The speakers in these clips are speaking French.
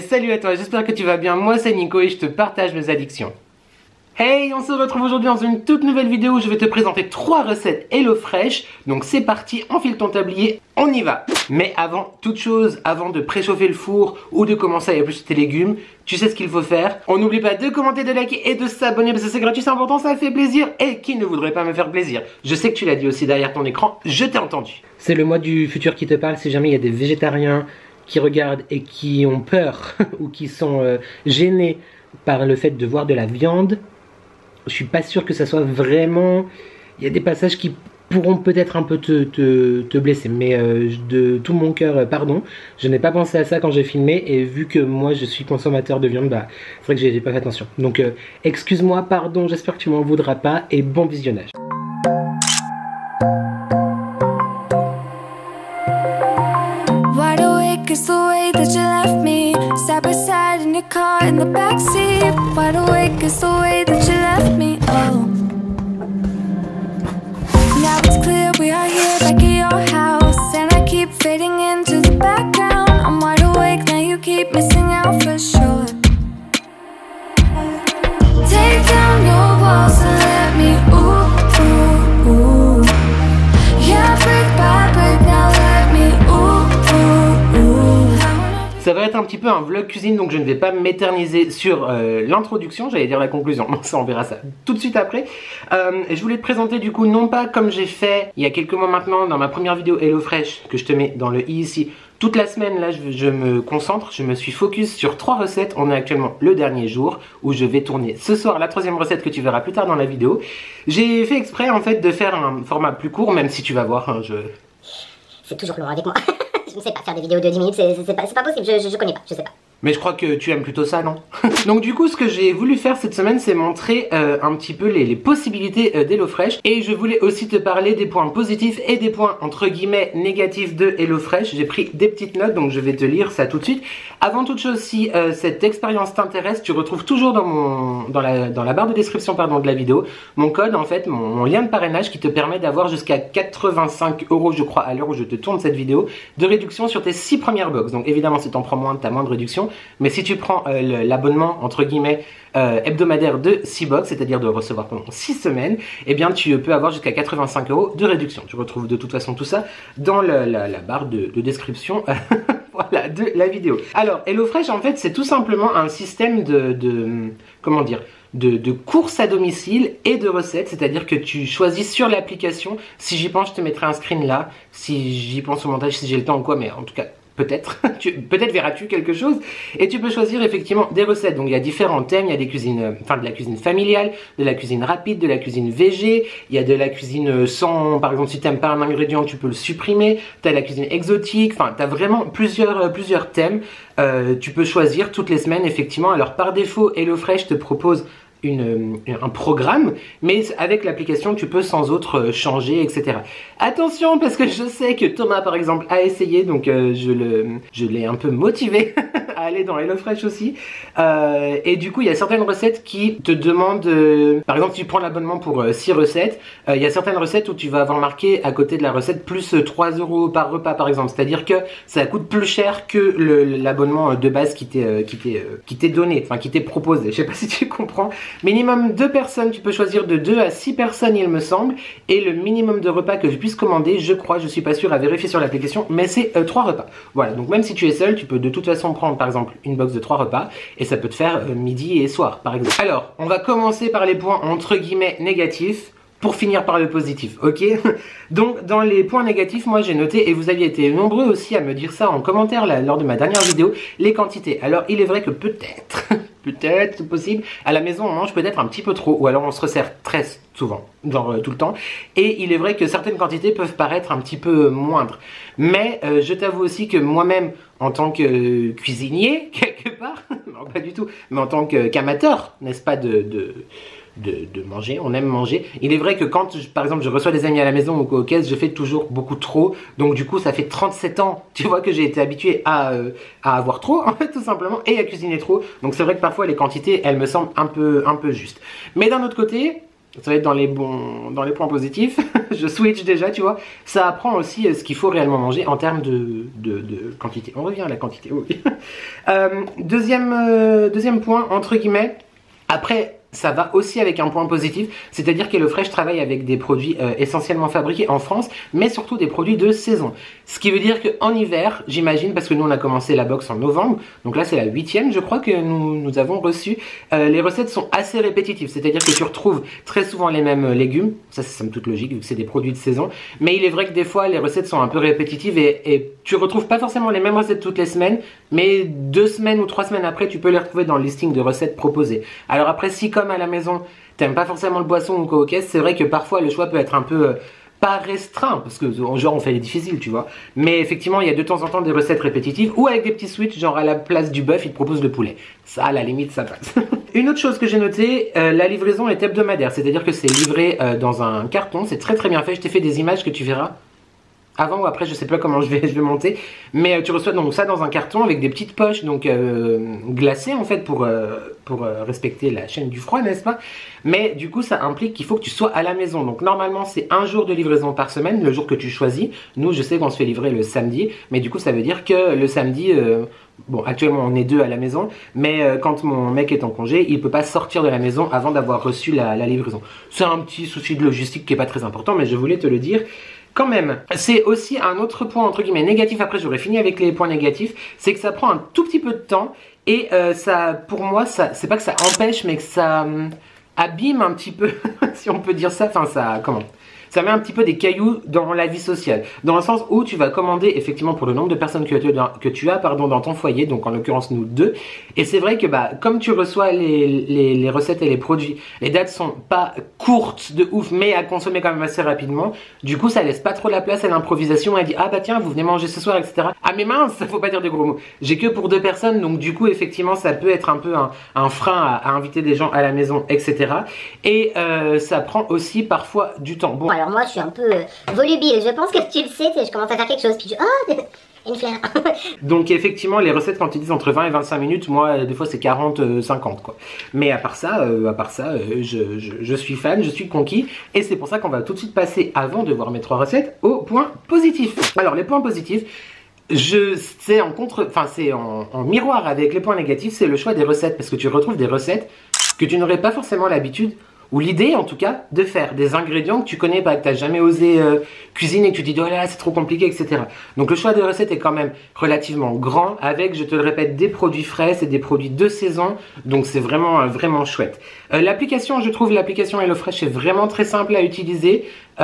salut à toi, j'espère que tu vas bien, moi c'est Nico et je te partage mes addictions. Hey, on se retrouve aujourd'hui dans une toute nouvelle vidéo où je vais te présenter 3 recettes HelloFresh. Donc c'est parti, enfile ton tablier, on y va. Mais avant toute chose, avant de préchauffer le four ou de commencer à éplucher tes légumes, tu sais ce qu'il faut faire. On n'oublie pas de commenter, de liker et de s'abonner parce que c'est gratuit, c'est important, ça fait plaisir. Et qui ne voudrait pas me faire plaisir? Je sais que tu l'as dit aussi derrière ton écran, je t'ai entendu. C'est le moi du futur qui te parle, si jamais il y a des végétariens qui regardent et qui ont peur ou qui sont gênés par le fait de voir de la viande. Je suis pas sûr que ça soit vraiment... Il y a des passages qui pourront peut-être un peu te blesser. Mais de tout mon cœur, pardon. Je n'ai pas pensé à ça quand j'ai filmé. Et vu que moi je suis consommateur de viande, bah c'est vrai que j'ai pas fait attention. Donc excuse-moi, pardon, j'espère que tu m'en voudras pas. Et bon visionnage. It's the way that you left me, side by side in your car in the backseat. Wide awake is the way that you left me, oh. Now it's clear we are here back at your house, and I keep fading into the background. I'm wide awake, now you keep missing out for sure. Take down your walls and let me, ooh, ooh, ooh. Yeah, brick by brick, now let me, ooh. Ça va être un petit peu un vlog cuisine, donc je ne vais pas m'éterniser sur l'introduction, j'allais dire la conclusion, bon ça on verra ça tout de suite après. Je voulais te présenter du coup, non pas comme j'ai fait il y a quelques mois maintenant dans ma première vidéo HelloFresh, que je te mets dans le i ici, toute la semaine là je me concentre, je me suis focus sur 3 recettes, on est actuellement le dernier jour où je vais tourner ce soir la 3e recette que tu verras plus tard dans la vidéo. J'ai fait exprès en fait de faire un format plus court, même si tu vas voir, hein, C'est toujours lourd avec moi. Je ne sais pas faire des vidéos de 10 minutes, c'est pas possible, je connais pas, je sais pas. Mais je crois que tu aimes plutôt ça, non? Donc du coup, ce que j'ai voulu faire cette semaine, c'est montrer un petit peu les possibilités d'HelloFresh. Et je voulais aussi te parler des points positifs et des points, entre guillemets, négatifs de HelloFresh. J'ai pris des petites notes, donc je vais te lire ça tout de suite. Avant toute chose, si cette expérience t'intéresse, tu retrouves toujours dans la barre de description de la vidéo, mon code, en fait, mon lien de parrainage qui te permet d'avoir jusqu'à 85 €, je crois, à l'heure où je te tourne cette vidéo, de réduction sur tes 6 premières box. Donc évidemment, si tu en prends moins, tu as moins de réduction. Mais si tu prends l'abonnement entre guillemets hebdomadaire de 6 box, c'est-à-dire de recevoir pendant 6 semaines, eh bien tu peux avoir jusqu'à 85 € de réduction. Tu retrouves de toute façon tout ça dans la barre de description voilà, de la vidéo. Alors HelloFresh en fait c'est tout simplement un système comment dire, de courses à domicile et de recettes, c'est-à-dire que tu choisis sur l'application. Si j'y pense, je te mettrai un screen là, si j'y pense au montage, si j'ai le temps ou quoi, mais en tout cas peut-être, peut-être verras-tu quelque chose. Et tu peux choisir effectivement des recettes. Donc il y a différents thèmes, il y a des cuisines, de la cuisine familiale, de la cuisine rapide, de la cuisine végé, il y a de la cuisine sans, par exemple si tu n'aimes pas un ingrédient, tu peux le supprimer, tu as la cuisine exotique, enfin tu as vraiment plusieurs thèmes. Tu peux choisir toutes les semaines effectivement. Alors par défaut, HelloFresh te propose un programme, mais avec l'application tu peux sans autre changer, etc. Attention, parce que je sais que Thomas par exemple a essayé, donc je l'ai un peu motivé à aller dans HelloFresh aussi, et du coup il y a certaines recettes qui te demandent, par exemple si tu prends l'abonnement pour 6 recettes, il y a certaines recettes où tu vas avoir marqué à côté de la recette plus 3 € par repas par exemple, c'est à dire que ça coûte plus cher que l'abonnement de base qui t'est donné, enfin qui t'est proposé, je sais pas si tu comprends. Minimum 2 personnes, tu peux choisir de 2 à 6 personnes il me semble, et le minimum de repas que je puisse commander, je crois, je suis pas sûr à vérifier sur l'application, mais c'est 3 repas. Voilà, donc même si tu es seul, tu peux de toute façon prendre par exemple une box de 3 repas, et ça peut te faire midi et soir par exemple. Alors, on va commencer par les points entre guillemets négatifs, pour finir par le positif, ok? Donc dans les points négatifs, moi j'ai noté, et vous aviez été nombreux aussi à me dire ça en commentaire là, lors de ma dernière vidéo, les quantités. Alors il est vrai que peut-être, peut-être c'est possible, à la maison on mange peut-être un petit peu trop, ou alors on se resserre très souvent, genre tout le temps, et il est vrai que certaines quantités peuvent paraître un petit peu moindres. Mais je t'avoue aussi que moi-même, en tant que cuisinier, quelque part, non pas du tout, mais en tant qu'amateur, n'est-ce pas, de manger, on aime manger. Il est vrai que quand, par exemple, je reçois des amis à la maison ou qu'au caisse, je fais toujours beaucoup trop. Donc du coup, ça fait 37 ans, tu vois, que j'ai été habitué à avoir trop, en fait, tout simplement, et à cuisiner trop. Donc c'est vrai que parfois, les quantités, elles me semblent un peu justes. Mais d'un autre côté, ça va être dans les points positifs. Je switch déjà, tu vois. Ça apprend aussi ce qu'il faut réellement manger en termes de quantité. On revient à la quantité, oui. Deuxième point, entre guillemets. Après, ça va aussi avec un point positif, c'est-à-dire qu'HelloFresh travaille avec des produits essentiellement fabriqués en France, mais surtout des produits de saison. Ce qui veut dire qu'en hiver, j'imagine, parce que nous on a commencé la box en novembre, donc là c'est la 8e, je crois que nous avons reçu, les recettes sont assez répétitives, c'est-à-dire que tu retrouves très souvent les mêmes légumes, ça c'est somme toute logique vu que c'est des produits de saison, mais il est vrai que des fois les recettes sont un peu répétitives et tu retrouves pas forcément les mêmes recettes toutes les semaines, mais 2 semaines ou 3 semaines après tu peux les retrouver dans le listing de recettes proposées. Alors après, si comme à la maison t'aimes pas forcément le poisson ou quoi aux caisses, c'est vrai que parfois le choix peut être un peu pas restreint, parce que genre on fait les difficiles, tu vois, mais effectivement il y a de temps en temps des recettes répétitives ou avec des petits switches, genre à la place du bœuf ils te proposent le poulet, ça à la limite ça passe. Une autre chose que j'ai noté, la livraison est hebdomadaire, c'est à dire que c'est livré dans un carton, c'est très très bien fait. Je t'ai fait des images que tu verras avant ou après, je sais pas comment je vais monter, mais tu reçois donc ça dans un carton avec des petites poches donc glacées en fait pour respecter la chaîne du froid, n'est-ce pas? Mais du coup ça implique qu'il faut que tu sois à la maison, donc normalement c'est un jour de livraison par semaine, le jour que tu choisis. Nous je sais qu'on se fait livrer le samedi, mais du coup ça veut dire que le samedi, bon actuellement on est 2 à la maison, mais quand mon mec est en congé, il peut pas sortir de la maison avant d'avoir reçu la livraison. C'est un petit souci de logistique qui est pas très important, mais je voulais te le dire. Quand même, c'est aussi un autre point entre guillemets négatif, après j'aurais fini avec les points négatifs, c'est que ça prend un tout petit peu de temps et ça, pour moi, ça, c'est pas que ça empêche, mais que ça abîme un petit peu, si on peut dire ça, enfin ça, comment ? Ça met un petit peu des cailloux dans la vie sociale, dans le sens où tu vas commander effectivement pour le nombre de personnes que tu as dans ton foyer, donc en l'occurrence nous 2, et c'est vrai que bah comme tu reçois les recettes et les produits, les dates sont pas courtes de ouf, mais à consommer quand même assez rapidement, du coup ça laisse pas trop la place à l'improvisation, elle dit ah bah tiens vous venez manger ce soir, etc. Ah mais mince, faut pas dire de gros mots, j'ai que pour 2 personnes, donc du coup effectivement ça peut être un peu un frein à inviter des gens à la maison, etc. Et ça prend aussi parfois du temps. Bon, alors moi je suis un peu volubile, je pense que tu le sais, je commence à faire quelque chose, puis je... Oh, une fleur. Donc effectivement les recettes quand ils disent entre 20 et 25 minutes, moi des fois c'est 40-50 quoi. Mais à part ça, je suis fan, je suis conquis. Et c'est pour ça qu'on va tout de suite passer, avant de voir mes 3 recettes, aux points positifs. Alors les points positifs, c'est en miroir avec les points négatifs, c'est le choix des recettes. Parce que tu retrouves des recettes que tu n'aurais pas forcément l'habitude, ou l'idée en tout cas, de faire des ingrédients que tu connais pas, que tu n'as jamais osé cuisiner, que tu te dis oh là là c'est trop compliqué, etc. Donc le choix de recettes est quand même relativement grand, avec, je te le répète, des produits frais, c'est des produits de saison, donc c'est vraiment, vraiment chouette. L'application, je trouve l'application HelloFresh est vraiment très simple à utiliser. Tu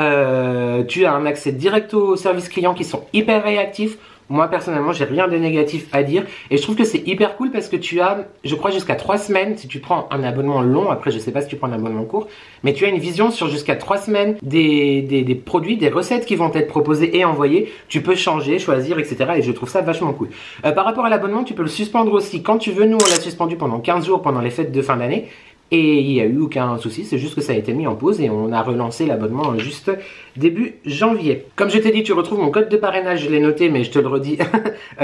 as un accès direct aux services clients qui sont hyper réactifs. Moi personnellement j'ai rien de négatif à dire et je trouve que c'est hyper cool parce que tu as, je crois, jusqu'à 3 semaines si tu prends un abonnement long. Après je sais pas si tu prends un abonnement court, mais tu as une vision sur jusqu'à 3 semaines des produits, des recettes qui vont être proposées et envoyées. Tu peux changer, choisir, etc. et je trouve ça vachement cool. Par rapport à l'abonnement, tu peux le suspendre aussi quand tu veux. Nous on l'a suspendu pendant 15 jours pendant les fêtes de fin d'année. Et il n'y a eu aucun souci, c'est juste que ça a été mis en pause et on a relancé l'abonnement juste début janvier. Comme je t'ai dit, tu retrouves mon code de parrainage, je l'ai noté mais je te le redis,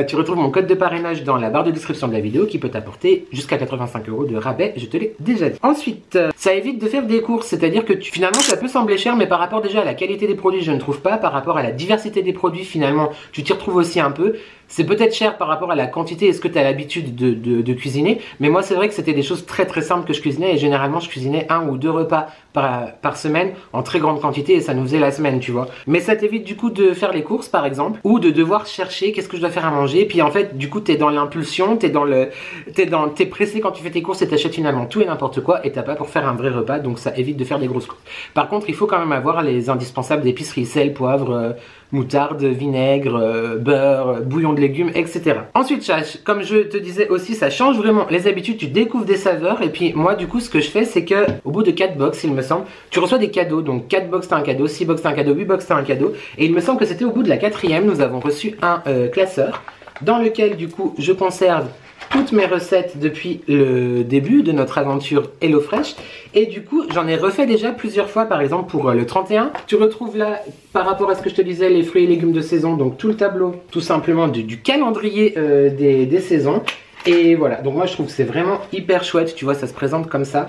tu retrouves mon code de parrainage dans la barre de description de la vidéo qui peut t'apporter jusqu'à 85 € de rabais, je te l'ai déjà dit. Ensuite, ça évite de faire des courses, c'est-à-dire que finalement ça peut sembler cher, mais par rapport déjà à la qualité des produits, je ne trouve pas, par rapport à la diversité des produits, finalement tu t'y retrouves aussi un peu. C'est peut-être cher par rapport à la quantité et ce que tu as l'habitude de cuisiner, mais moi c'est vrai que c'était des choses très très simples que je cuisinais et généralement je cuisinais 1 ou 2 repas par semaine en très grande quantité et ça nous faisait la semaine, tu vois. Mais ça t'évite du coup de faire les courses par exemple ou de devoir chercher qu'est-ce que je dois faire à manger, puis en fait du coup t'es dans l'impulsion, t'es pressé quand tu fais tes courses et t'achètes finalement tout et n'importe quoi et t'as pas pour faire un vrai repas, donc ça évite de faire des grosses courses. Par contre il faut quand même avoir les indispensables d'épicerie, sel, poivre, moutarde, vinaigre, beurre, bouillon de légumes, etc. Ensuite, comme je te disais aussi, ça change vraiment les habitudes, tu découvres des saveurs et puis moi du coup ce que je fais c'est que au bout de 4 box il me semble, tu reçois des cadeaux, donc 4 box t'as un cadeau, 6 box t'as un cadeau, 8 box t'as un cadeau et il me semble que c'était au bout de la 4e, nous avons reçu un classeur dans lequel du coup je conserve toutes mes recettes depuis le début de notre aventure HelloFresh et du coup j'en ai refait déjà plusieurs fois. Par exemple pour le 31 tu retrouves là par rapport à ce que je te disais les fruits et légumes de saison, donc tout le tableau tout simplement du calendrier des saisons et voilà. Donc moi je trouve que c'est vraiment hyper chouette, tu vois ça se présente comme ça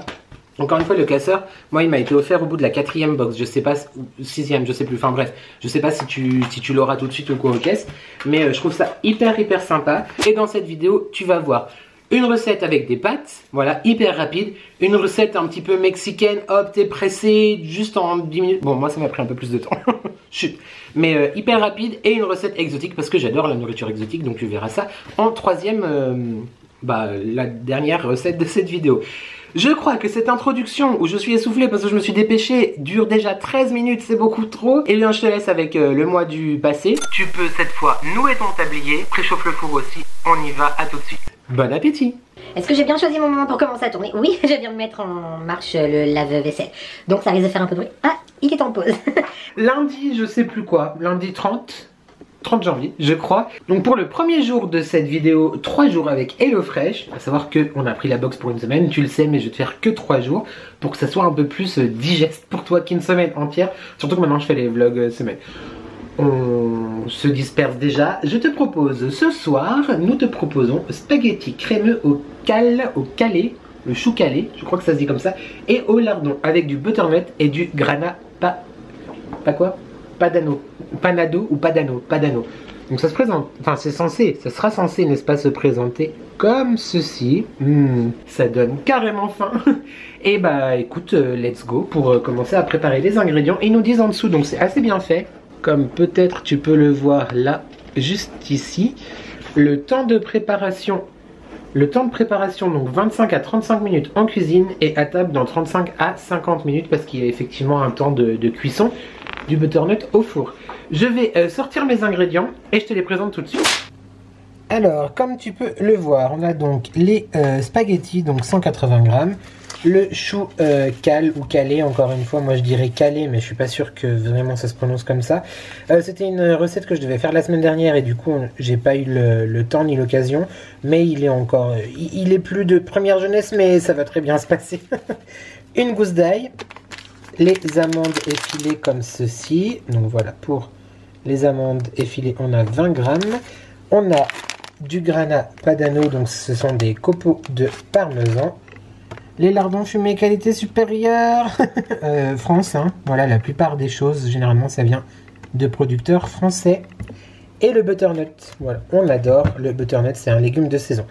Encore une fois, le casseur, moi il m'a été offert au bout de la 4e box, je sais pas, 6e, je sais plus, enfin bref, je sais pas si tu l'auras tout de suite ou quoi aux caisses, mais je trouve ça hyper sympa. Et dans cette vidéo, tu vas voir une recette avec des pâtes, voilà, hyper rapide, une recette un petit peu mexicaine, hop, t'es pressé, juste en 10 minutes, bon moi ça m'a pris un peu plus de temps, chut, mais hyper rapide, et une recette exotique, parce que j'adore la nourriture exotique, donc tu verras ça en 3e, la dernière recette de cette vidéo. Je crois que cette introduction où je suis essoufflé parce que je me suis dépêché dure déjà 13 minutes, c'est beaucoup trop. Et bien je te laisse avec le mois du passé. Tu peux cette fois nouer ton tablier, préchauffe le four aussi, on y va, à tout de suite. Bon appétit. Est-ce que j'ai bien choisi mon moment pour commencer à tourner? Oui, je viens de mettre en marche le lave-vaisselle. Donc ça risque de faire un peu de bruit. Ah, il est en pause. Lundi, je sais plus quoi, lundi 30 janvier, je crois. Donc pour le premier jour de cette vidéo, 3 jours avec HelloFresh, à savoir qu'on a pris la box pour une semaine, tu le sais, mais je vais te faire que 3 jours pour que ça soit un peu plus digeste pour toi qu'une semaine entière. Surtout que maintenant je fais les vlogs semaine. On se disperse déjà. Je te propose ce soir, nous te proposons spaghetti crémeux au calais, le chou calais, je crois que ça se dit comme ça, et au lardon avec du butternut et du grana padano, panado ou padano. Donc ça se présente, enfin c'est censé, ça sera censé, n'est-ce pas, se présenter comme ceci. Ça donne carrément faim. Et bah écoute, let's go pour commencer à préparer les ingrédients. Ils nous disent en dessous, donc c'est assez bien fait. Comme peut-être tu peux le voir là, juste ici. Le temps de préparation, donc 25 à 35 minutes en cuisine et à table dans 35 à 50 minutes parce qu'il y a effectivement un temps de cuisson du butternut au four. Je vais sortir mes ingrédients et je te les présente tout de suite. Alors, comme tu peux le voir, on a donc les spaghettis, donc 180 grammes, le chou cal ou calé, encore une fois, moi je dirais calé, mais je suis pas sûr que vraiment ça se prononce comme ça. C'était une recette que je devais faire la semaine dernière et du coup j'ai pas eu le temps ni l'occasion, mais il est encore, il est plus de première jeunesse, mais ça va très bien se passer. Une gousse d'ail, les amandes effilées comme ceci, donc voilà, pour les amandes effilées on a 20 grammes, on a du grana padano, donc ce sont des copeaux de parmesan. Les lardons fumés qualité supérieure, France, hein. Voilà, la plupart des choses, généralement, ça vient de producteurs français. Et le butternut, voilà, on adore le butternut, c'est un légume de saison.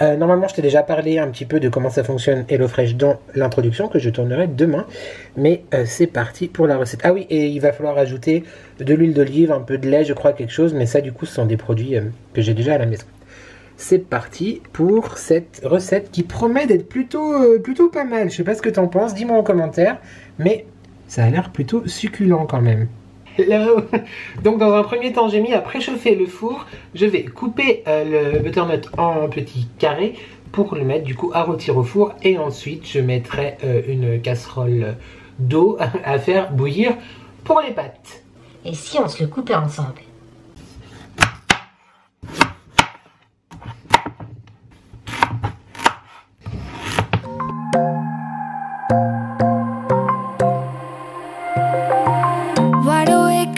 Normalement, je t'ai déjà parlé un petit peu de comment ça fonctionne HelloFresh dans l'introduction, que je tournerai demain. Mais c'est parti pour la recette. Ah oui, et il va falloir ajouter de l'huile d'olive, un peu de lait, je crois, quelque chose. Mais ça, du coup, ce sont des produits que j'ai déjà à la maison. C'est parti pour cette recette qui promet d'être plutôt pas mal. Je sais pas ce que t'en penses, dis-moi en commentaire, mais ça a l'air plutôt succulent quand même. Hello. Donc dans un premier temps, j'ai mis à préchauffer le four. Je vais couper le butternut en petits carrés pour le mettre du coup à rôtir au four. Et ensuite, je mettrai une casserole d'eau à faire bouillir pour les pâtes. Et si on se le coupait ensemble?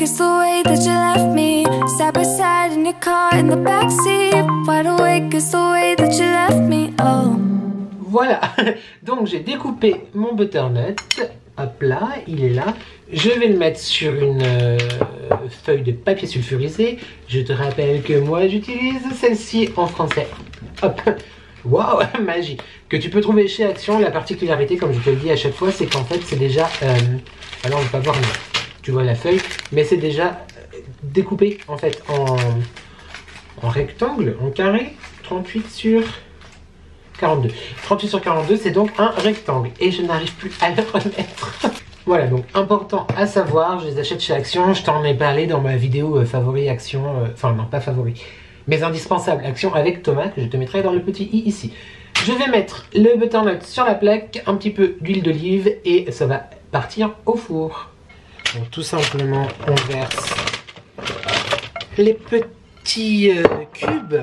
It's the way that you left me, side by side in your car in the backseat. Wide awake is the way that you left me. Oh. Voilà, donc j'ai découpé mon butternut. Hop là, il est là. Je vais le mettre sur une feuille de papier sulfurisé. Je te rappelle que moi j'utilise celle-ci en français. Hop, waouh, magie. Que tu peux trouver chez Action. La particularité, comme je te le dis à chaque fois, c'est qu'en fait c'est déjà... alors on va pas voir... Tu vois la feuille, mais c'est déjà découpé en fait en rectangle, en carré, 38 sur 42. 38 sur 42, c'est donc un rectangle et je n'arrive plus à le remettre. Voilà, donc important à savoir, je les achète chez Action, je t'en ai parlé dans ma vidéo favori Action, enfin non pas favori, mais indispensable Action avec Thomas, que je te mettrai dans le petit i ici. Je vais mettre le butternut sur la plaque, un petit peu d'huile d'olive et ça va partir au four. Donc tout simplement, on verse les petits cubes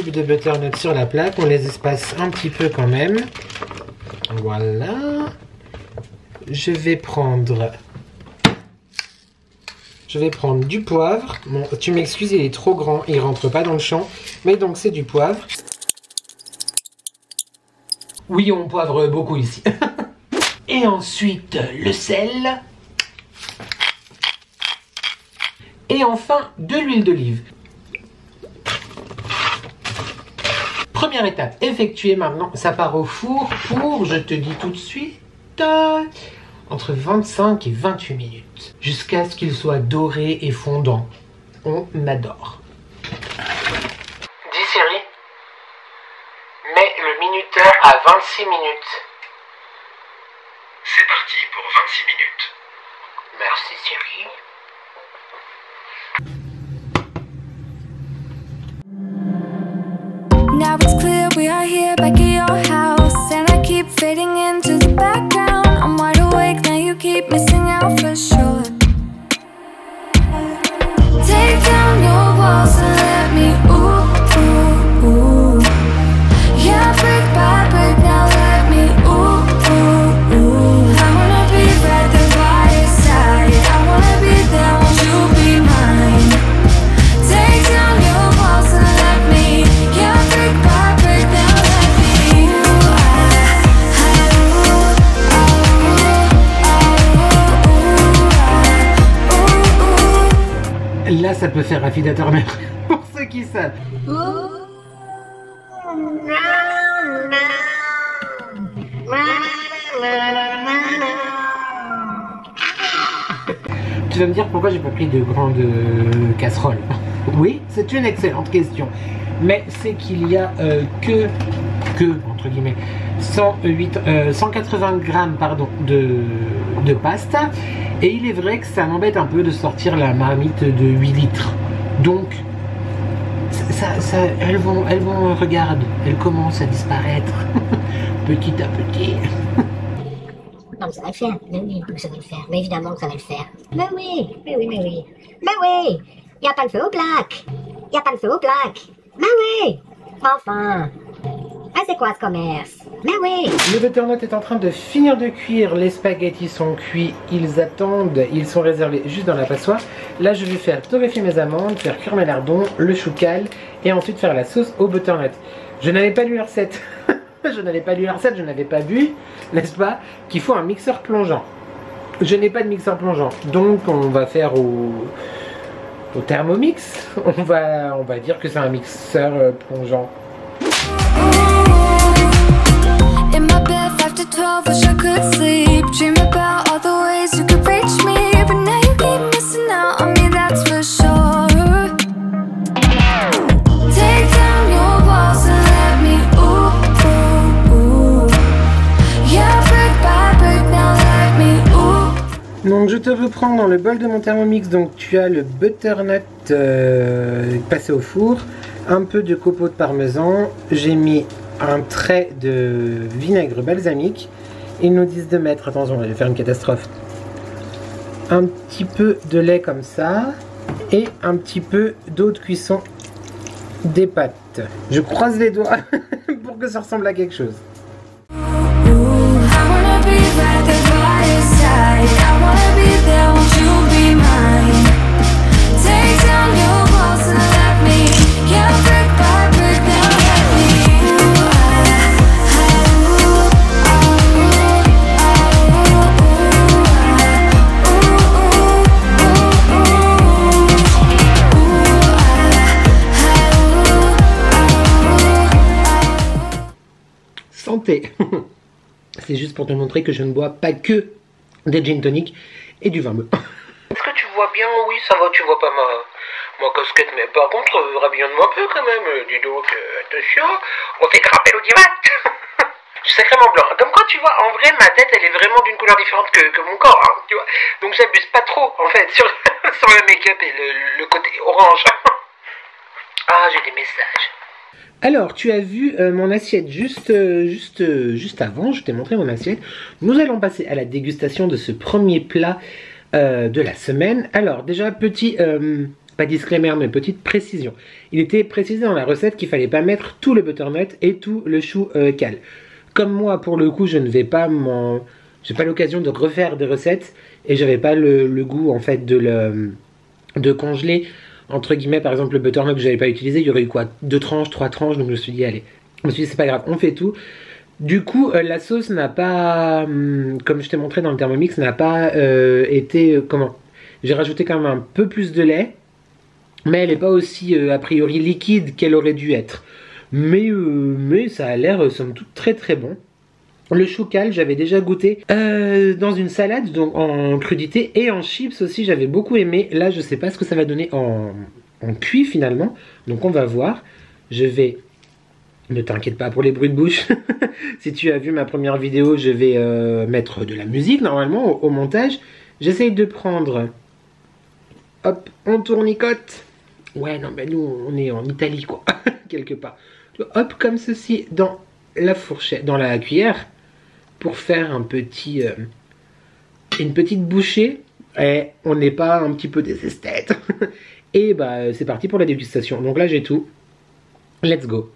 de butternut sur la plaque. On les espace un petit peu quand même. Voilà. Je vais prendre du poivre. Bon, tu m'excuses, il est trop grand, il rentre pas dans le champ. Mais donc c'est du poivre. Oui, on poivre beaucoup ici. Et ensuite, le sel. Et enfin, de l'huile d'olive. Première étape effectuée, maintenant ça part au four pour, je te dis tout de suite, entre 25 et 28 minutes. Jusqu'à ce qu'il soit doré et fondant. On adore. Dis Siri, mets le minuteur à 26 minutes. C'est parti pour 26 minutes. Merci Siri. Now it's clear we are here back at your house, and I keep fading into the background. I'm wide awake, now you keep missing out for sure. Take down your walls and let me ooh, ooh, ooh. Yeah, brick by brick, now let me ooh, ooh, ooh. I wanna be right there by your side, I wanna be there, won't you be mine? Take down your walls and let me, yeah, brick by brick, now let me ooh, Là, ça peut faire affidateur mère, pour ceux qui savent. Tu vas me dire pourquoi j'ai pas pris de grande casserole. Oui, c'est une excellente question. Mais c'est qu'il y a que entre guillemets 180 grammes de pasta, et il est vrai que ça m'embête un peu de sortir la marmite de 8 litres. Donc elles vont regarde, elles commencent à disparaître petit à petit. Non, mais ça va le faire. Mais oui, ça va le faire. Mais évidemment que ça va le faire. Mais oui, mais oui, mais oui. Mais oui, y a pas le feu au plaques. Y a pas le feu au plaques. Mais oui. Enfin. Ah, c'est quoi ce commerce? Mais oui. Le butternut est en train de finir de cuire. Les spaghettis sont cuits. Ils attendent. Ils sont réservés juste dans la passoire. Là, je vais faire torréfier mes amandes, faire cuire mes lardons, le choucal, et ensuite faire la sauce au butternut. Je n'avais pas lu la recette. Je n'avais pas lu la recette, je n'avais pas vu, n'est-ce pas, qu'il faut un mixeur plongeant. Je n'ai pas de mixeur plongeant, donc on va faire au Thermomix. On va dire que c'est un mixeur plongeant. in my bed 5 to 12, wish I could sleep. Dream about all the ways you could reach me, but now you keep missing out on me, that's for sure. Take down your walls and let me ooh, ooh, ooh. Yeah, brick by brick, now let me ooh. Donc je te reprends dans le bol de mon Thermomix. Donc tu as le butternut passé au four, un peu de copeaux de parmesan, j'ai mis un trait de vinaigre balsamique. Ils nous disent de mettre, attention, je vais faire une catastrophe, un petit peu de lait comme ça et un petit peu d'eau de cuisson des pâtes. Je croise les doigts pour que ça ressemble à quelque chose. I wanna be right there by your side, I wanna be there, won't you be mine? Take down your walls and let me, yeah, brick by brick, now let me Santé. C'est juste pour te montrer que je ne bois pas que des gin tonic et du vin bleu. Est-ce que tu vois bien? Oui, ça va, tu vois pas ma casquette, mais par contre, rhabillonne-moi un peu quand même. Dis donc, attention, on fait grimper l'audimat. Je suis sacrément blanc. Comme quoi, tu vois, en vrai, ma tête, elle est vraiment d'une couleur différente que mon corps, hein, tu vois. Donc j'abuse pas trop, en fait, sur le make-up et le côté orange. Ah, j'ai des messages. Alors, tu as vu mon assiette juste avant, je t'ai montré mon assiette. Nous allons passer à la dégustation de ce premier plat de la semaine. Alors, déjà, petit, pas disclaimer, mais petite précision. Il était précisé dans la recette qu'il fallait pas mettre tout le butternut et tout le chou cal. Comme moi, pour le coup, je ne vais pas j'ai pas l'occasion de refaire des recettes et j'avais pas le goût, en fait, de congeler. Entre guillemets, par exemple, le butternut que j'avais pas utilisé, il y aurait eu quoi, 2 tranches, 3 tranches, donc je me suis dit, allez, c'est pas grave, on fait tout. Du coup, la sauce n'a pas, comme je t'ai montré dans le Thermomix, n'a pas été, comment? J'ai rajouté quand même un peu plus de lait, mais elle n'est pas aussi a priori liquide qu'elle aurait dû être. Mais ça a l'air somme toute très très bon. Le choucal, j'avais déjà goûté dans une salade, donc en crudité, et en chips aussi, j'avais beaucoup aimé. Là, je sais pas ce que ça va donner en cuit finalement, donc on va voir. Je vais... Ne t'inquiète pas pour les bruits de bouche. Si tu as vu ma première vidéo, je vais mettre de la musique normalement au montage. J'essaye de prendre... Hop, on tournicote. Ouais, non, ben nous, on est en Italie, quoi. Quelque part. Hop, comme ceci, dans la fourchette, dans la cuillère, pour faire un petit... une petite bouchée. Et on n'est pas un petit peu des esthètes. Et bah, c'est parti pour la dégustation. Donc là, j'ai tout. Let's go.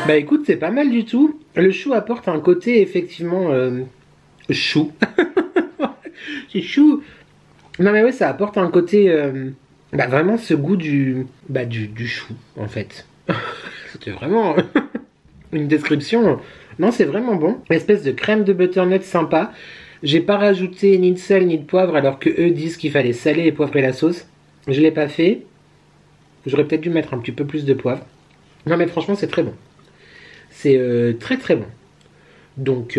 Bah écoute, c'est pas mal du tout. Le chou apporte un côté effectivement chou. C'est chou. Non mais ouais, ça apporte un côté bah vraiment ce goût du chou en fait. C'était vraiment une description. Non, c'est vraiment bon. Espèce de crème de butternut sympa. J'ai pas rajouté ni de sel ni de poivre alors que eux disent qu'il fallait saler et poivrer la sauce. Je l'ai pas fait. J'aurais peut-être dû mettre un petit peu plus de poivre. Non mais franchement c'est très bon. C'est très très bon. Donc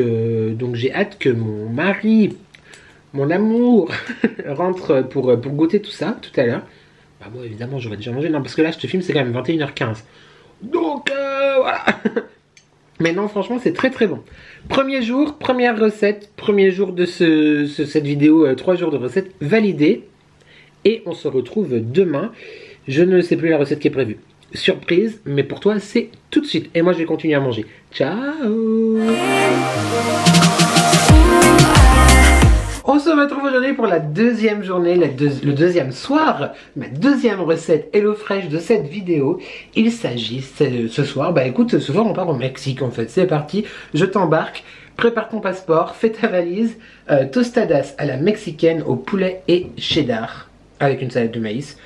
j'ai hâte que mon mari, mon amour, rentre pour goûter tout ça tout à l'heure. Bah moi évidemment j'aurais déjà mangé. Non parce que là je te filme c'est quand même 21h15. Donc voilà. Mais non franchement c'est très très bon. Premier jour, première recette. Premier jour de cette vidéo, 3 jours de recette validée. Et on se retrouve demain. Je ne sais plus la recette qui est prévue. Surprise, mais pour toi c'est tout de suite. Et moi je vais continuer à manger. Ciao. On se retrouve aujourd'hui pour la deuxième journée, le deuxième soir, ma deuxième recette HelloFresh de cette vidéo. Il s'agit ce soir, bah écoute, ce soir on part au Mexique en fait. C'est parti, je t'embarque. Prépare ton passeport, fais ta valise. Tostadas à la mexicaine au poulet et cheddar avec une salade de maïs.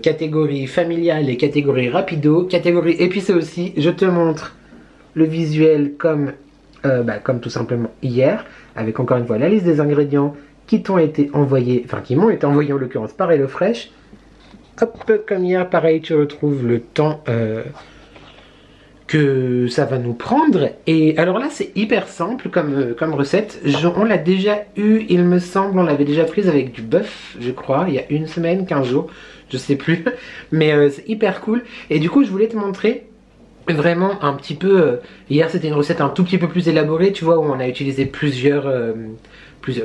Catégorie familiale et catégorie rapido, catégorie épicé aussi. Je te montre le visuel comme tout simplement hier, avec encore une fois la liste des ingrédients qui t'ont été envoyés, enfin qui m'ont été envoyés en l'occurrence par HelloFresh. Hop, comme hier, pareil, tu retrouves le temps que ça va nous prendre. Et alors là c'est hyper simple comme recette. On l'a déjà eu, il me semble, on l'avait déjà prise avec du bœuf, je crois, il y a une semaine, 15 jours. Je sais plus, mais c'est hyper cool. Et du coup je voulais te montrer vraiment un petit peu, hier c'était une recette un tout petit peu plus élaborée, tu vois, où on a utilisé plusieurs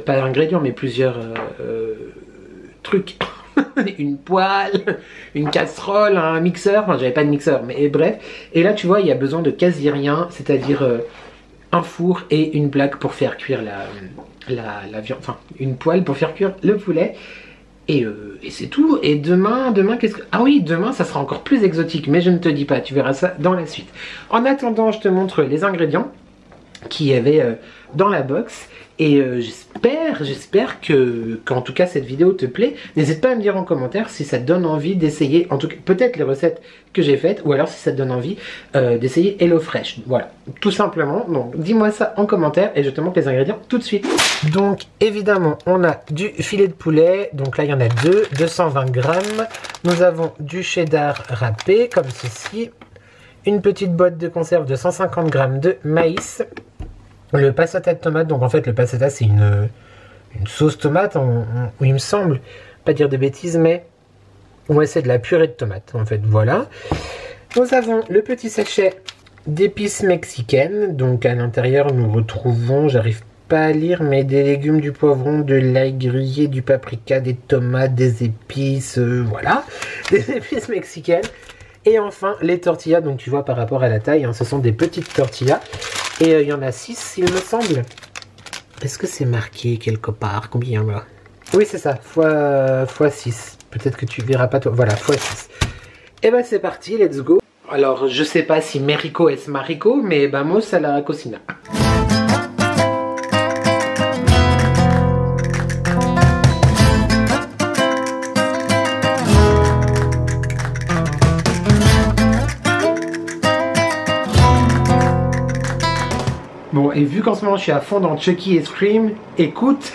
pas ingrédients mais plusieurs trucs. Une poêle, une casserole, un mixeur, enfin j'avais pas de mixeur mais bref. Et là tu vois il y a besoin de quasi rien, c'est-à-dire un four et une plaque pour faire cuire la viande, enfin une poêle pour faire cuire le poulet. Et c'est tout. Et demain qu'est-ce que... Ah oui, demain ça sera encore plus exotique, mais je ne te dis pas, tu verras ça dans la suite. En attendant, je te montre les ingrédients qu'il y avait dans la box. Et j'espère qu'en tout cas cette vidéo te plaît. N'hésite pas à me dire en commentaire si ça te donne envie d'essayer, en tout cas peut-être les recettes que j'ai faites, ou alors si ça te donne envie d'essayer HelloFresh. Voilà, tout simplement. Donc dis-moi ça en commentaire et je te montre les ingrédients tout de suite. Donc évidemment on a du filet de poulet, donc là il y en a 220 grammes. Nous avons du cheddar râpé comme ceci, une petite boîte de conserve de 150 grammes de maïs. Le passata de tomate, donc en fait le passata c'est une sauce tomate, il me semble, pas dire de bêtises, mais ouais c'est de la purée de tomate en fait, voilà. Nous avons le petit sachet d'épices mexicaines, donc à l'intérieur nous retrouvons, j'arrive pas à lire, mais des légumes, du poivron, de l'ail grillé, du paprika, des tomates, des épices, voilà, des épices mexicaines. Et enfin les tortillas, donc tu vois par rapport à la taille, hein, ce sont des petites tortillas. Et il y en a 6 il me semble. Est-ce que c'est marqué quelque part? Combien là? Oui c'est ça, fois 6. Peut-être que tu verras pas toi. Voilà, fois 6. Et bah c'est parti, let's go. Alors je sais pas si Merico es Marico, mais vamos a la cocina. et vu qu'en ce moment je suis à fond dans Chucky et Scream, écoute.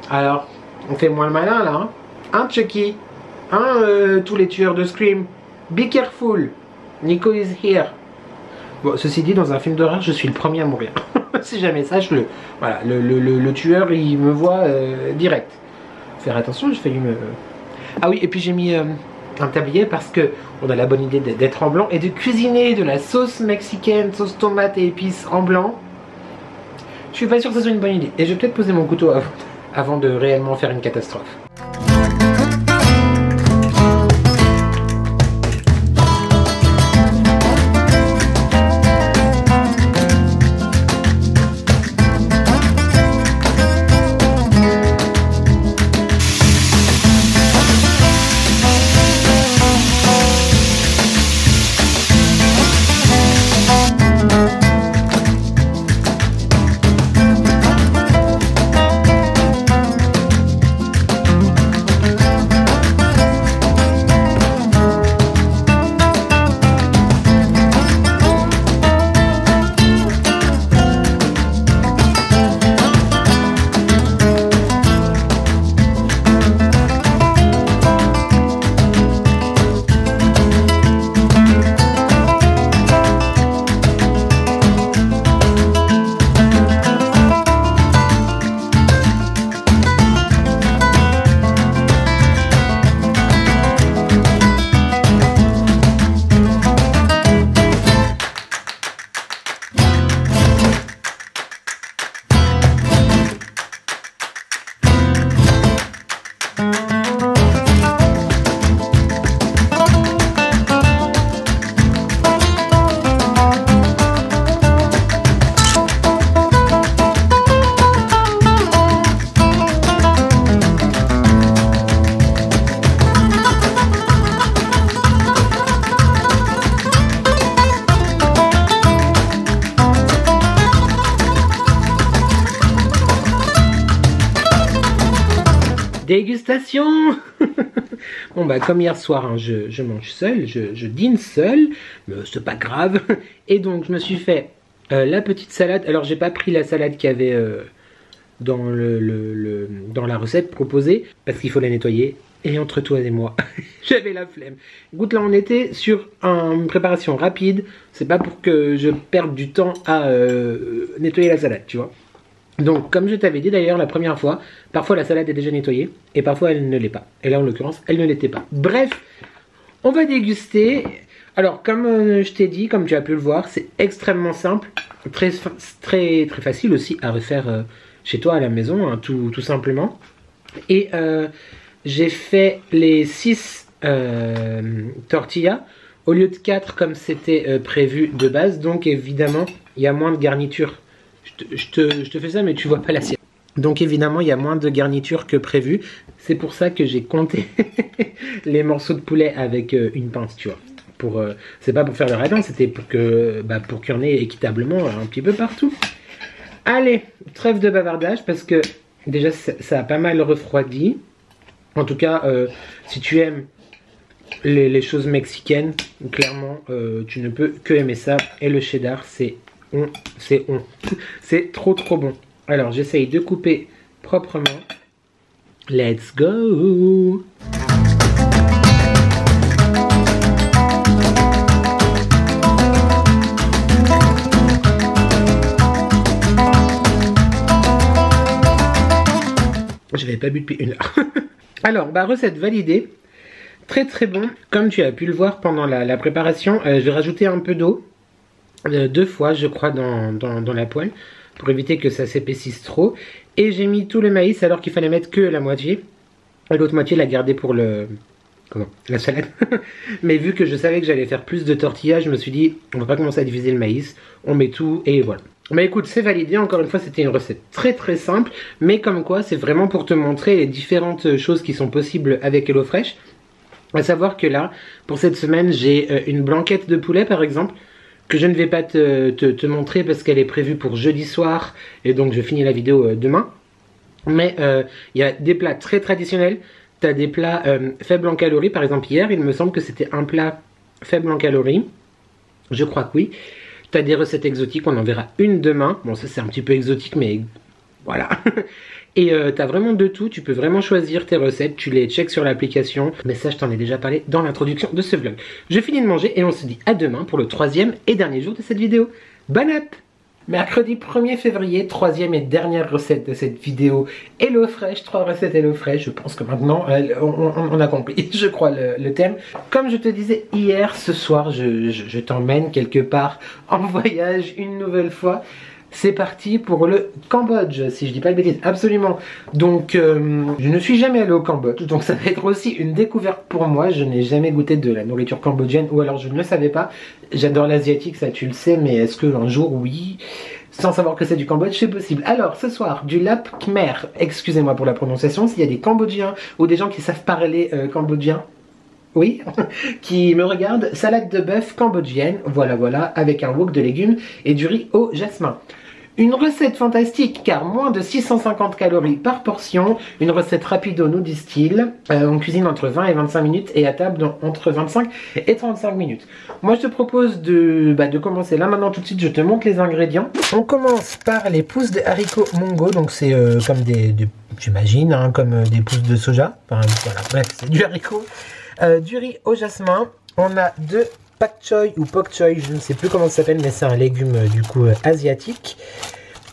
Alors, on fait moins le malin là. Hein, Chucky. Hein, tous les tueurs de Scream. Be careful. Nico is here. Bon, ceci dit, dans un film d'horreur, je suis le premier à mourir. Si jamais sache-le. Voilà, le tueur, il me voit direct. Faire attention, j'ai failli me... Ah oui, et puis j'ai mis un tablier parce que on a la bonne idée d'être en blanc et de cuisiner de la sauce mexicaine, sauce tomate et épices en blanc. Je suis pas sûr que ce soit une bonne idée. Et je vais peut-être poser mon couteau avant de réellement faire une catastrophe. Dégustation. Bon bah comme hier soir, hein, je mange seul, je dîne seul, mais c'est pas grave. Et donc je me suis fait la petite salade. Alors j'ai pas pris la salade qu'il y avait dans, dans la recette proposée, parce qu'il faut la nettoyer. Et entre toi et moi, j'avais la flemme. Écoute, là on était sur une préparation rapide. C'est pas pour que je perde du temps à nettoyer la salade, tu vois. Donc, comme je t'avais dit d'ailleurs la première fois, parfois la salade est déjà nettoyée et parfois elle ne l'est pas. Et là, en l'occurrence, elle ne l'était pas. Bref, on va déguster. Alors, comme je t'ai dit, comme tu as pu le voir, c'est extrêmement simple, très facile aussi à refaire chez toi à la maison, hein, tout simplement. Et j'ai fait les 6 tortillas au lieu de 4 comme c'était prévu de base. Donc, évidemment, il y a moins de garniture. Je te fais ça mais tu vois pas l'assiette. Donc évidemment il y a moins de garniture que prévu. C'est pour ça que j'ai compté les morceaux de poulet avec une pince, tu vois. C'est pas pour faire le radin, c'était pour qu'il y en ait équitablement un petit peu partout. Allez, trêve de bavardage parce que déjà ça a pas mal refroidi. En tout cas, si tu aimes les choses mexicaines, clairement tu ne peux que aimer ça. Et le cheddar c'est trop bon. Alors j'essaye de couper proprement. Let's go. Je n'avais pas bu depuis 1 heure. Alors recette validée. Très bon. Comme tu as pu le voir pendant la préparation, je vais rajouter un peu d'eau. 2 fois je crois dans la poêle pour éviter que ça s'épaississe trop. Et j'ai mis tout le maïs alors qu'il fallait mettre que la moitié. Et l'autre moitié la garder pour la salade. Mais vu que je savais que j'allais faire plus de tortillas, je me suis dit on va pas commencer à diviser le maïs. On met tout et voilà. Mais écoute, c'est validé. Encore une fois, c'était une recette très simple. Mais comme quoi, c'est vraiment pour te montrer les différentes choses qui sont possibles avec HelloFresh. À savoir que là, pour cette semaine, j'ai une blanquette de poulet par exemple, que je ne vais pas te montrer parce qu'elle est prévue pour jeudi soir. Et donc je finis la vidéo demain. Mais il y a des plats très traditionnels. Tu as des plats faibles en calories. Par exemple hier, il me semble que c'était un plat faible en calories. Je crois que oui. T'as des recettes exotiques, on en verra une demain. Bon, ça c'est un petit peu exotique, mais voilà. Et t'as vraiment de tout, tu peux vraiment choisir tes recettes, tu les checks sur l'application. Mais ça, je t'en ai déjà parlé dans l'introduction de ce vlog. Je finis de manger et on se dit à demain pour le 3e et dernier jour de cette vidéo. Bonne app! Mercredi 1er février, 3e et dernière recette de cette vidéo. HelloFresh, 3 recettes HelloFresh. Je pense que maintenant, on a compris, je crois, le thème. Comme je te disais hier, ce soir, je t'emmène quelque part en voyage une nouvelle fois. C'est parti pour le Cambodge, si je dis pas de bêtises, absolument. Donc, je ne suis jamais allé au Cambodge, donc ça va être aussi une découverte pour moi. Je n'ai jamais goûté de la nourriture cambodgienne, ou alors je ne le savais pas. J'adore l'asiatique, ça tu le sais, mais est-ce qu'un jour, oui, sans savoir que c'est du Cambodge, c'est possible. Alors, ce soir, du lap khmer, excusez-moi pour la prononciation, s'il y a des Cambodgiens ou des gens qui savent parler cambodgien, oui, qui me regardent, salade de bœuf cambodgienne, voilà, avec un wok de légumes et du riz au jasmin. Une recette fantastique car moins de 650 calories par portion, une recette rapido nous disent-ils, on cuisine entre 20 et 25 minutes et à table entre 25 et 35 minutes. Moi je te propose de commencer là maintenant tout de suite, je te montre les ingrédients. On commence par les pousses de haricots mungo, donc c'est comme j'imagine, hein, comme des pousses de soja, enfin voilà, bref c'est du haricot. Du riz au jasmin, on a deux pak choy ou pok choy, je ne sais plus comment ça s'appelle, mais c'est un légume du coup asiatique.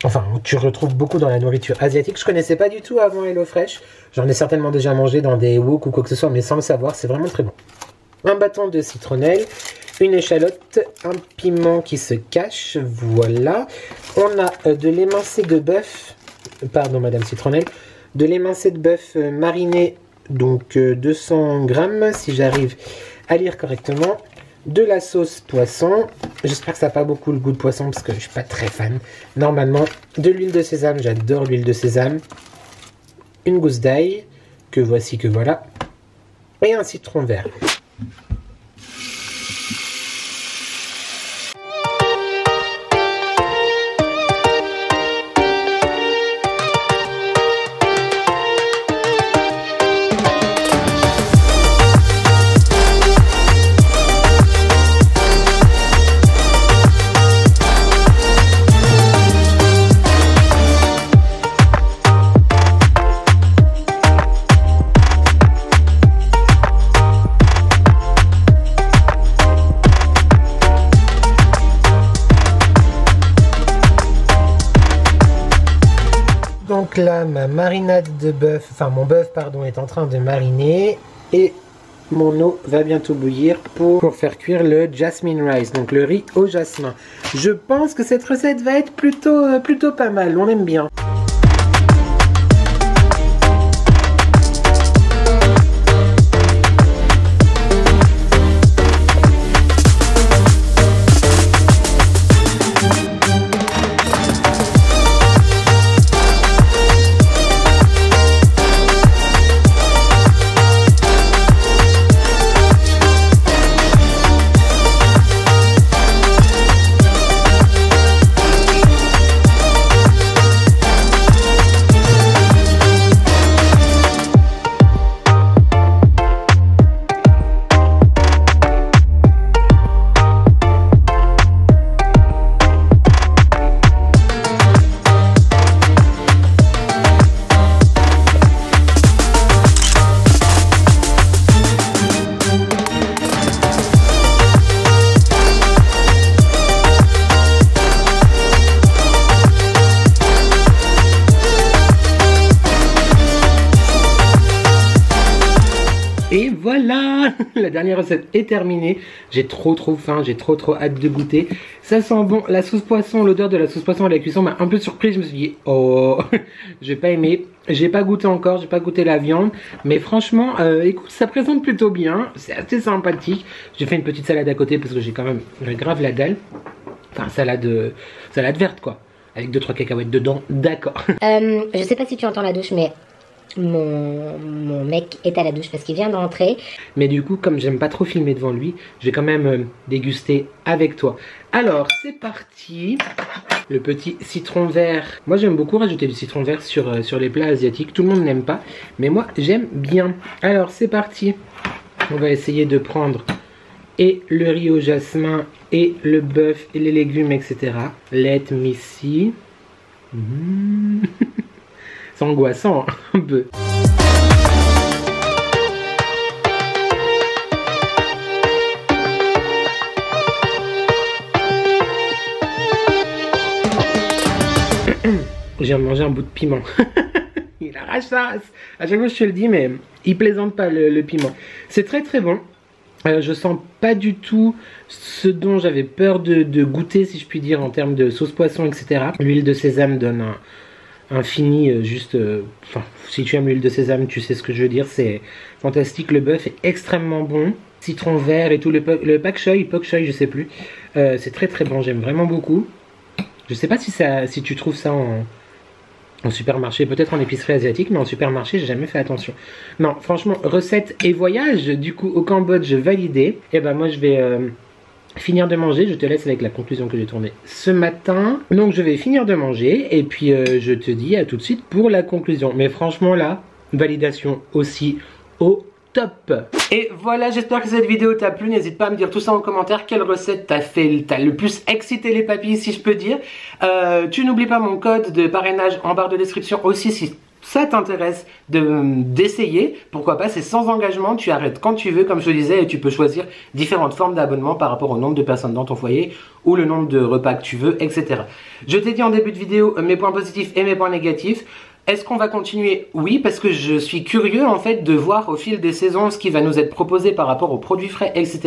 Enfin, tu retrouves beaucoup dans la nourriture asiatique. Je connaissais pas du tout avant HelloFresh. J'en ai certainement déjà mangé dans des wok ou quoi que ce soit, mais sans le savoir, c'est vraiment très bon. Un bâton de citronnelle, une échalote, un piment qui se cache, voilà. On a de l'émincé de bœuf, pardon madame citronnelle, de l'émincé de bœuf mariné, donc 200 grammes si j'arrive à lire correctement. De la sauce poisson, j'espère que ça n'a pas beaucoup le goût de poisson parce que je ne suis pas très fan. Normalement, de l'huile de sésame, j'adore l'huile de sésame. Une gousse d'ail, que voici, que voilà. Et un citron vert. Donc là, ma marinade de bœuf, enfin mon bœuf pardon, est en train de mariner et mon eau va bientôt bouillir pour faire cuire le jasmine rice, donc le riz au jasmin. Je pense que cette recette va être plutôt pas mal, on aime bien. Et voilà, la dernière recette est terminée. J'ai trop faim, j'ai trop hâte de goûter. Ça sent bon, la sauce poisson, l'odeur de la sauce poisson à la cuisson m'a un peu surpris. Je me suis dit, oh, je vais pas aimer. J'ai pas goûté encore, j'ai pas goûté la viande. Mais franchement, écoute, ça présente plutôt bien. C'est assez sympathique. J'ai fait une petite salade à côté parce que j'ai quand même grave la dalle. Enfin, salade verte quoi. Avec 2-3 cacahuètes dedans, d'accord. Je sais pas si tu entends la douche, mais mon mec est à la douche parce qu'il vient d'entrer. Mais du coup, comme j'aime pas trop filmer devant lui, je vais quand même déguster avec toi. Alors, c'est parti. Le petit citron vert. Moi, j'aime beaucoup rajouter du citron vert sur les plats asiatiques. Tout le monde n'aime pas, mais moi, j'aime bien. Alors, c'est parti. On va essayer de prendre et le riz au jasmin et le bœuf et les légumes, etc. Let me see. C'est angoissant hein, un peu. J'ai mangé un bout de piment. Il arrache ça. À chaque fois je te le dis, mais il plaisante pas le piment. C'est très très bon. Je sens pas du tout ce dont j'avais peur de goûter, si je puis dire, en termes de sauce poisson, etc. L'huile de sésame donne un fini juste... Enfin, si tu aimes l'huile de sésame, tu sais ce que je veux dire. C'est fantastique. Le bœuf est extrêmement bon. Citron vert et tout. Le pak choy, je sais plus. C'est très très bon. J'aime vraiment beaucoup. Je sais pas si tu trouves ça en supermarché, peut-être en épicerie asiatique, mais en supermarché, j'ai jamais fait attention. Non, franchement, recette et voyage, du coup, au Cambodge, validé. Et ben moi, je vais finir de manger. Je te laisse avec la conclusion que j'ai tournée ce matin. Donc, je vais finir de manger, et puis je te dis à tout de suite pour la conclusion. Mais franchement, là, validation aussi au top. Et voilà, j'espère que cette vidéo t'a plu. N'hésite pas à me dire tout ça en commentaire. Quelle recette t'as le plus excité les papilles, si je peux dire. Tu n'oublies pas mon code de parrainage en barre de description aussi si ça t'intéresse d'essayer. Pourquoi pas, c'est sans engagement. Tu arrêtes quand tu veux, comme je te disais, et tu peux choisir différentes formes d'abonnement par rapport au nombre de personnes dans ton foyer ou le nombre de repas que tu veux, etc. Je t'ai dit en début de vidéo mes points positifs et mes points négatifs. Est-ce qu'on va continuer? Oui, parce que je suis curieux en fait de voir au fil des saisons ce qui va nous être proposé par rapport aux produits frais, etc.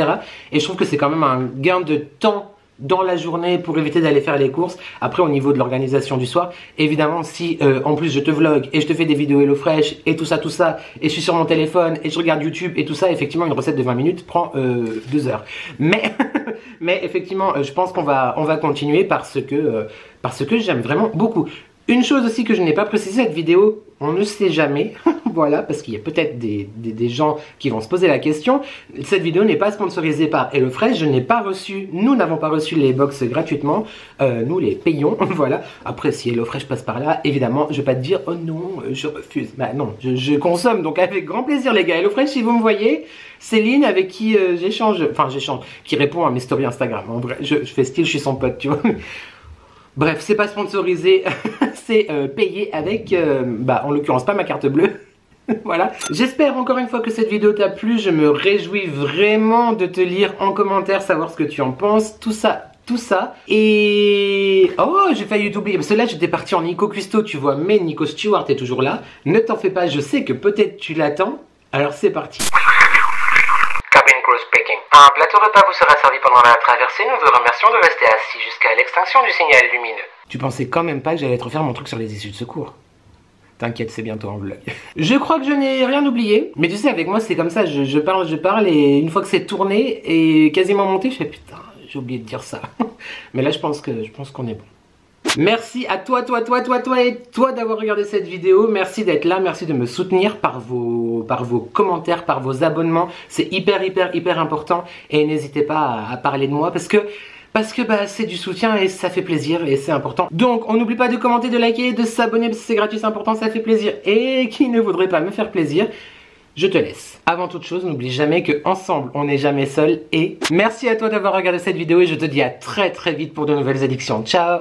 Et je trouve que c'est quand même un gain de temps dans la journée pour éviter d'aller faire les courses. Après, au niveau de l'organisation du soir, évidemment, si en plus je te vlog et je te fais des vidéos HelloFresh et tout ça, et je suis sur mon téléphone et je regarde YouTube et tout ça, effectivement, une recette de 20 minutes prend 2 heures. Mais, mais effectivement, je pense qu'on va continuer parce que j'aime vraiment beaucoup. Une chose aussi que je n'ai pas précisé cette vidéo, on ne sait jamais, voilà, parce qu'il y a peut-être des gens qui vont se poser la question. Cette vidéo n'est pas sponsorisée par HelloFresh, je n'ai pas reçu, nous n'avons pas reçu les box gratuitement, nous les payons, voilà. Après, si HelloFresh passe par là, évidemment, je vais pas te dire, oh non, je refuse. Bah non, je consomme, donc avec grand plaisir les gars. HelloFresh, si vous me voyez, Céline avec qui j'échange, qui répond à mes stories Instagram. En vrai, je fais style, je suis son pote, tu vois. Bref, c'est pas sponsorisé, c'est payé avec, en l'occurrence pas ma carte bleue. Voilà. J'espère encore une fois que cette vidéo t'a plu. Je me réjouis vraiment de te lire en commentaire, savoir ce que tu en penses, tout ça. Et... oh, j'ai failli t'oublier, parce que là j'étais parti en Nico Custo, tu vois, mais Nico Stewart est toujours là. Ne t'en fais pas, je sais que peut-être tu l'attends. Alors c'est parti. Cabin crew speaking. Un plateau repas vous sera servi pendant la traversée. Nous vous remercions de rester assis jusqu'à l'extinction du signal lumineux. Tu pensais quand même pas que j'allais te refaire mon truc sur les issues de secours? T'inquiète, c'est bientôt en vlog. Je crois que je n'ai rien oublié. Mais tu sais, avec moi c'est comme ça, je parle et une fois que c'est tourné et quasiment monté, je fais putain, j'ai oublié de dire ça. Mais là je pense qu'on est bon. Merci à toi et toi d'avoir regardé cette vidéo. Merci d'être là, merci de me soutenir par vos commentaires, par vos abonnements. C'est hyper important. Et n'hésitez pas à parler de moi parce que c'est du soutien et ça fait plaisir et c'est important. Donc on n'oublie pas de commenter, de liker, de s'abonner parce que c'est gratuit, c'est important, ça fait plaisir. Et qui ne voudrait pas me faire plaisir, je te laisse. Avant toute chose, n'oublie jamais que ensemble on n'est jamais seul. Et merci à toi d'avoir regardé cette vidéo et je te dis à très vite pour de nouvelles addictions. Ciao.